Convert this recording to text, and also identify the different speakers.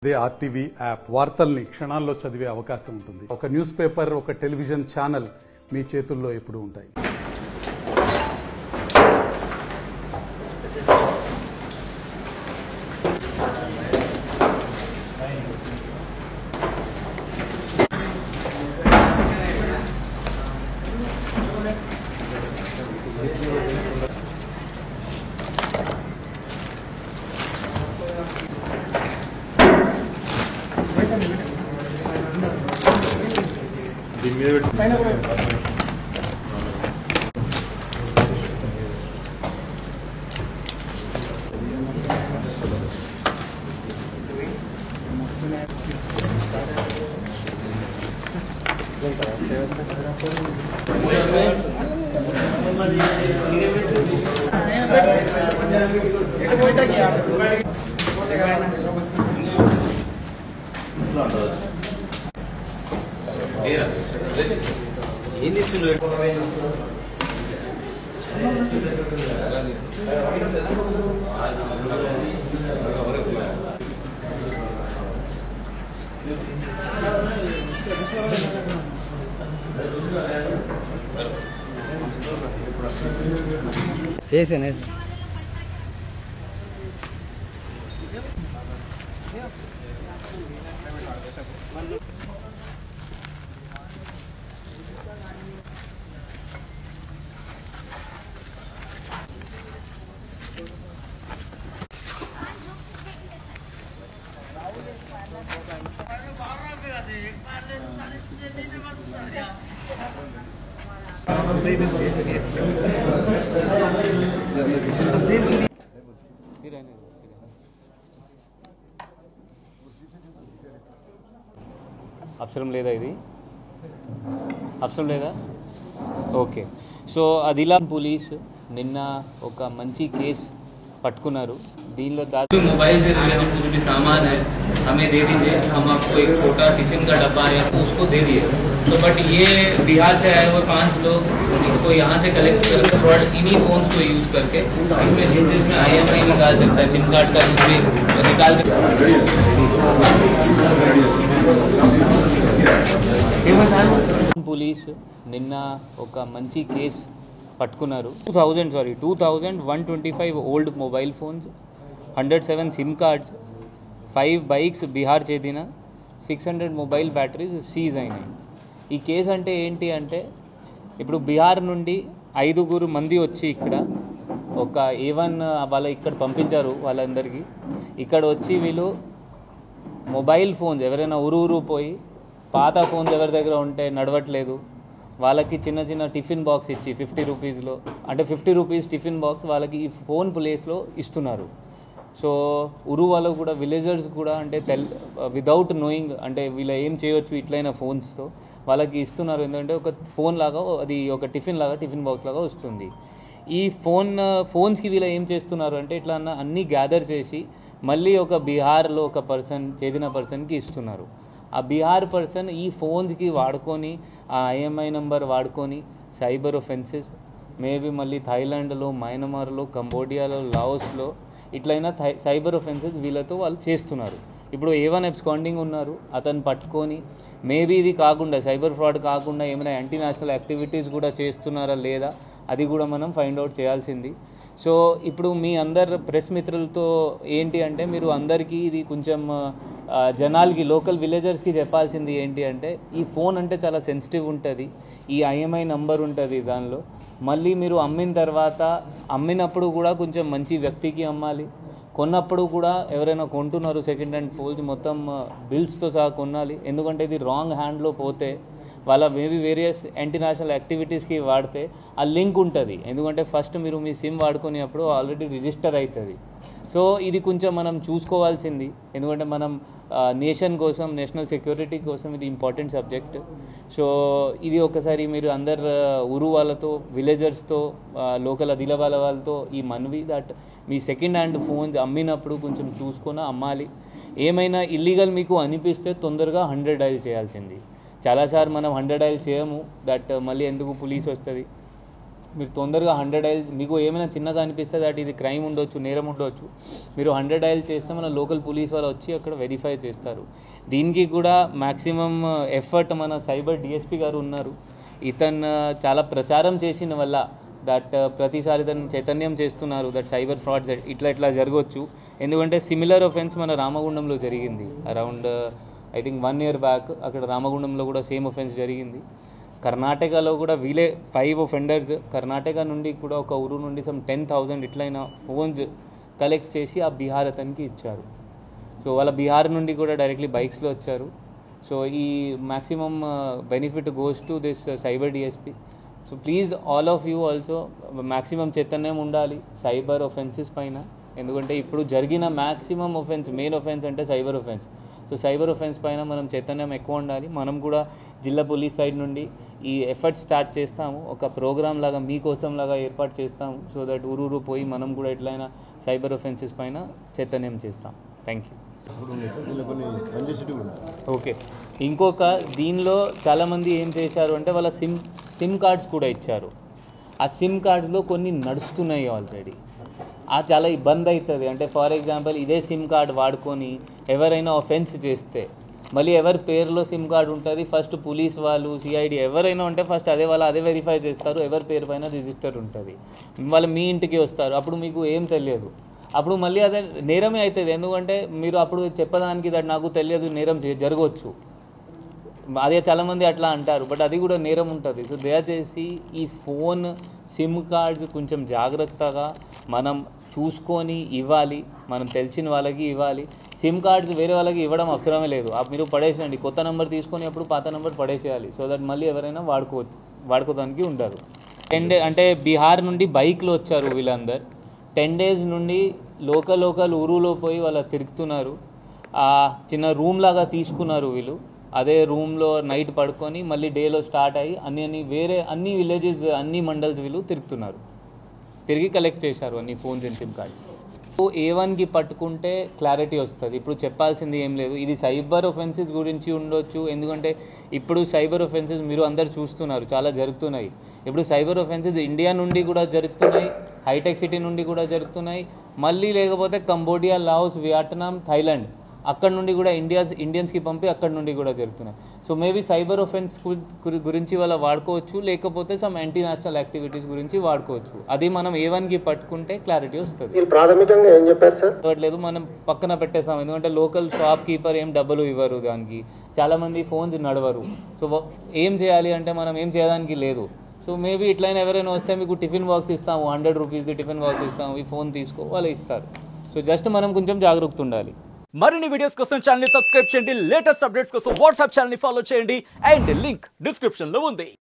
Speaker 1: అదే RTV app వార్తల్ని క్షణాల్లో చదివే అవకాశం ఉంటుంది. ఒక న్యూస్ పేపర్, ఒక టెలివిజన్ ఛానల్ మీ చేతుల్లో ఎప్పుడూ ఉంటాయి.
Speaker 2: అవసరం లేదా ఇది అవసరం లేదా ఓకే సో అదిలా పోలీస్ నిన్న ఒక మంచి కేసు పట్టుకున్నారు దీనిలో
Speaker 3: मोबाइल से रिलेटेड जो भी सामान है हमें दे दीजिए हम आपको एक छोटा टिफिन का डब्बा है उसको दे दिए तो बट ये बिहार से आए हुए 5 लोग इसको यहाँ से कलेक्ट करके फ्रॉड इन्हीं फोन को यूज करके इसमें जिसमें IMI निकाल सकता है सिम कार्ड का भी निकाल सकता
Speaker 2: పోలీస్ నిన్న ఒక మంచి కేసు పట్టుకున్నారు 2125 old mobile phones 107 SIM cards 5 bikes Bihar చెందిన 600 మొబైల్ బ్యాటరీస్ సీజ్ అయినాయి. ఈ కేసు అంటే ఏంటి అంటే ఇప్పుడు బీహార్ నుండి 5 మంది వచ్చి ఇక్కడ ఒక A1 వాళ్ళ ఇక్కడ పంపించారు వాళ్ళందరికీ. ఇక్కడ వచ్చి వీళ్ళు మొబైల్ ఫోన్స్ ఎవరైనా ఊరు పోయి పాత ఫోన్స్ ఎవరి దగ్గర ఉంటే నడవట్లేదు వాళ్ళకి చిన్న చిన్న టిఫిన్ బాక్స్ ఇచ్చి 50 రూపీస్లో అంటే 50 రూపీస్ టిఫిన్ బాక్స్ వాళ్ళకి ఈ ఫోన్ ప్లేస్లో ఇస్తున్నారు. సో ఉరు వాళ్ళు కూడా విలేజర్స్ కూడా అంటే వితౌట్ నోయింగ్ అంటే వీళ్ళు ఏం చేయవచ్చు ఇట్లయిన ఫోన్స్తో వాళ్ళకి ఇస్తున్నారు. ఎందుకంటే ఒక ఫోన్ లాగా అది ఒక టిఫిన్ బాక్స్ లాగా వస్తుంది. ఈ ఫోన్స్కి వీళ్ళు ఏం చేస్తున్నారు అంటే ఇట్లా అన్నీ గ్యాదర్ చేసి మళ్ళీ ఒక బీహార్లో ఒక చెందిన పర్సన్కి ఇస్తున్నారు. ఆ బీహార్ పర్సన్ ఈ ఫోన్స్కి వాడుకొని ఆ IMI నెంబర్ వాడుకొని సైబర్ ఒఫెన్సెస్ మేబీ మళ్ళీ థాయిలాండ్లో, మయన్మార్లో, కంబోడియాలో, లాఓస్లో ఇట్లయినా సైబర్ ఒఫెన్సెస్ వీళ్ళతో వాళ్ళు చేస్తున్నారు. ఇప్పుడు A1 అబ్స్కాండింగ్ ఉన్నారు, అతను పట్టుకొని మేబీ ఇది కాకుండా సైబర్ ఫ్రాడ్ కాకుండా ఏమైనా యాంటీ నేషనల్ యాక్టివిటీస్ కూడా చేస్తున్నారా లేదా అది కూడా మనం ఫైండ్ అవుట్ చేయాల్సింది. సో ఇప్పుడు మీ అందరు ప్రెస్ మిత్రులతో ఏంటి అంటే మీరు అందరికీ ఇది కొంచెం జనాలకి లోకల్ విలేజర్స్కి చెప్పాల్సింది ఏంటి అంటే ఈ ఫోన్ అంటే చాలా సెన్సిటివ్ ఉంటుంది, ఈ IMI నంబర్ ఉంటుంది దానిలో. మళ్ళీ మీరు అమ్మిన తర్వాత అమ్మినప్పుడు కూడా కొంచెం మంచి వ్యక్తికి అమ్మాలి, కొన్నప్పుడు కూడా ఎవరైనా కొంటున్నారు సెకండ్ హ్యాండ్ ఫోన్స్ మొత్తం బిల్స్తో సహా కొనాలి. ఎందుకంటే ఇది రాంగ్ హ్యాండ్లో పోతే వాళ్ళ మేబీ వేరియస్ యాంటీ నేషనల్ యాక్టివిటీస్కి వాడితే ఆ లింక్ ఉంటుంది. ఎందుకంటే ఫస్ట్ మీరు మీ సిమ్ వాడుకునేప్పుడు ఆల్రెడీ రిజిస్టర్ అవుతుంది. సో ఇది కొంచెం మనం చూసుకోవాల్సింది, ఎందుకంటే మనం నేషన్ కోసం, నేషనల్ సెక్యూరిటీ కోసం ఇది ఇంపార్టెంట్ సబ్జెక్ట్. సో ఇది ఒకసారి మీరు అందరు ఊరు వాళ్ళతో, విలేజర్స్తో, లోకల్ ఆదిలాబాద్ వాళ్ళతో ఈ మనవి that me second hand phones అమ్మినప్పుడు కొంచెం చూసుకొని అమ్మాలి. ఏమైనా ఇల్లీగల్ మీకు అనిపిస్తే తొందరగా 100 డయల్ చేయాల్సింది. చాలాసార్లు మనం 100 డయల్ చేయము, దట్ మళ్ళీ ఎందుకు పోలీస్ వస్తుంది. మీరు తొందరగా 100 డైల్, మీకు ఏమైనా చిన్నగా అనిపిస్తే దట్ ఇది క్రైమ్ ఉండొచ్చు, నేరం ఉండొచ్చు, మీరు 100 డైల్ చేస్తే మన లోకల్ పోలీస్ వాళ్ళు వచ్చి అక్కడ వెరిఫై చేస్తారు. దీనికి కూడా మ్యాక్సిమం ఎఫర్ట్ మన సైబర్ డిఎస్పీ గారు ఉన్నారు. ఇతను చాలా ప్రచారం చేసిన వల్ల దట్ ప్రతిసారి తను చైతన్యం చేస్తున్నారు దట్ సైబర్ ఫ్రాడ్స్ ఇట్లా జరగవచ్చు. ఎందుకంటే సిమిలర్ ఒఫెన్స్ మన రామగుండంలో జరిగింది around I think 1 year back. అక్కడ రామగుండంలో కూడా సేమ్ ఒఫెన్స్ జరిగింది. కర్ణాటకలో కూడా వీలే 5 offenders కర్ణాటక నుండి కూడా ఒక ఊరు నుండి సమ్ 10,000 ఇట్లయినా ఫోన్స్ కలెక్ట్ చేసి ఆ బీహార్ అతనికి ఇచ్చారు. సో వాళ్ళ బీహార్ నుండి కూడా డైరెక్ట్లీ బైక్స్లో వచ్చారు. సో ఈ maximum benefit goes to this cyber DSP. So please all of you also maximum చైతన్యం ఉండాలి సైబర్ ఒఫెన్సెస్ పైన. ఎందుకంటే ఇప్పుడు జరిగిన మ్యాక్సిమం ఒఫెన్స్, మెయిన్ ఒఫెన్స్ అంటే cyber offence. So cyber offence పైన మనం చైతన్యం ఎక్కువ ఉండాలి. మనం కూడా జిల్లా పోలీస్ సైడ్ నుండి ఈ ఎఫర్ట్ స్టార్ట్ చేస్తాము. ఒక ప్రోగ్రామ్ లాగా మీకోసం లాగా ఏర్పాటు చేస్తాము. సో దట్ ఊరూరు పోయి మనం కూడా ఎట్లయినా సైబర్ ఒఫెన్సెస్ పైన చైతన్యం చేస్తాం. Thank you. ఓకే, ఇంకొక దీనిలో చాలామంది ఏం చేశారు అంటే వాళ్ళ సిమ్ కార్డ్స్ కూడా ఇచ్చారు. ఆ సిమ్ కార్డ్స్లో కొన్ని నడుస్తున్నాయి ఆల్రెడీ. చాలా ఇబ్బంది అవుతుంది. అంటే ఫర్ ఎగ్జాంపుల్ ఇదే సిమ్ కార్డ్ వాడుకొని ఎవరైనా ఒఫెన్స్ చేస్తే మళ్ళీ ఎవరి పేరులో సిమ్ కార్డ్ ఉంటుంది, ఫస్ట్ పోలీస్ వాళ్ళు సిఐడి ఎవరైనా ఉంటే ఫస్ట్ అదే వెరిఫై చేస్తారు, ఎవరి పేరు పైన రిజిస్టర్ ఉంటుంది. వాళ్ళు మీ ఇంటికి వస్తారు, అప్పుడు మీకు ఏం తెలియదు, అప్పుడు మళ్ళీ అదే నేరమే అవుతుంది. ఎందుకంటే మీరు అప్పుడు చెప్పడానికి దట్ నాకు తెలియదు, నేరం జరగవచ్చు. అదే చాలామంది అట్లా అంటారు, బట్ అది కూడా నేరం ఉంటుంది. సో దయచేసి ఈ ఫోన్ సిమ్ కార్డ్స్ కొంచెం జాగ్రత్తగా మనం చూసుకొని ఇవ్వాలి, మనం తెలిసిన వాళ్ళకి ఇవ్వాలి. సిమ్ కార్డ్స్ వేరే వాళ్ళకి ఇవ్వడం అవసరమే లేదు. మీరు పడేసేయండి, కొత్త నెంబర్ తీసుకొని అప్పుడు పాత నెంబర్ పడేసేయాలి. సో దట్ మళ్ళీ ఎవరైనా వాడుకోవడానికి ఉండదు. 10 days అంటే బీహార్ నుండి బైక్లో వచ్చారు వీళ్ళందరూ. 10 days నుండి లోకల్ ఊరులో పోయి వాళ్ళు తిరుగుతున్నారు. చిన్న రూమ్ లాగా తీసుకున్నారు వీళ్ళు. అదే రూమ్లో నైట్ పడుకొని మళ్ళీ డేలో స్టార్ట్ అయ్యి అన్ని విలేజెస్, అన్ని మండల్స్ వీళ్ళు తిరిగి కలెక్ట్ చేశారు అన్ని ఫోన్స్ అండ్ సిమ్ కార్డ్. A1కి పట్టుకుంటే క్లారిటీ వస్తుంది. ఇప్పుడు చెప్పాల్సింది ఏం లేదు. ఇది సైబర్ ఒఫెన్సెస్ గురించి ఉండొచ్చు. ఎందుకంటే ఇప్పుడు సైబర్ ఒఫెన్సెస్ మీరు అందరు చూస్తున్నారు చాలా జరుగుతున్నాయి. ఇప్పుడు సైబర్ ఒఫెన్సెస్ ఇండియా నుండి కూడా జరుగుతున్నాయి, హైటెక్ సిటీ నుండి కూడా జరుగుతున్నాయి, మళ్ళీ లేకపోతే కంబోడియా, లాఓస్, వియట్నాం, థాయిలాండ్ అక్కడ నుండి కూడా ఇండియన్స్కి పంపి అక్కడ నుండి కూడా జరుగుతున్నాయి. సో మేబీ సైబర్ ఒఫెన్స్ గురించి వాళ్ళ వాడుకోవచ్చు, లేకపోతే సమ్ యాంటీ నేషనల్ యాక్టివిటీస్ గురించి వాడుకోవచ్చు. అది మనం A1కి పట్టుకుంటే క్లారిటీ వస్తుంది.
Speaker 4: ప్రాథమికంగా ఏం చెప్పారు సార్?
Speaker 2: లేదు, మనం పక్కన పెట్టేస్తాం. ఎందుకంటే లోకల్ షాప్ కీపర్ ఏం డబ్బులు ఇవ్వరు దానికి, చాలామంది ఫోన్స్ నడవరు. సో ఏం చేయాలి అంటే మనం ఏం చేయడానికి లేదు. సో మేబీ ఇట్లయినా ఎవరైనా వస్తే మీకు టిఫిన్ బాక్స్ ఇస్తాము, 100 రూపీస్ది టిఫిన్ బాక్స్ ఇస్తాము, ఈ ఫోన్ తీసుకో వాళ్ళు ఇస్తారు. సో జస్ట్ మనం కొంచెం జాగ్రత్త ఉండాలి.
Speaker 5: మరిన్ని వీడియోస్ కోసం ఛానల్ ని సబ్స్క్రైబ్ చేయండి, లేటెస్ట్ అప్డేట్స్ కోసం వాట్సాప్ ఛానల్ ని ఫాలో చేయండి, అండ్ లింక్ డిస్క్రిప్షన్ లో ఉంది.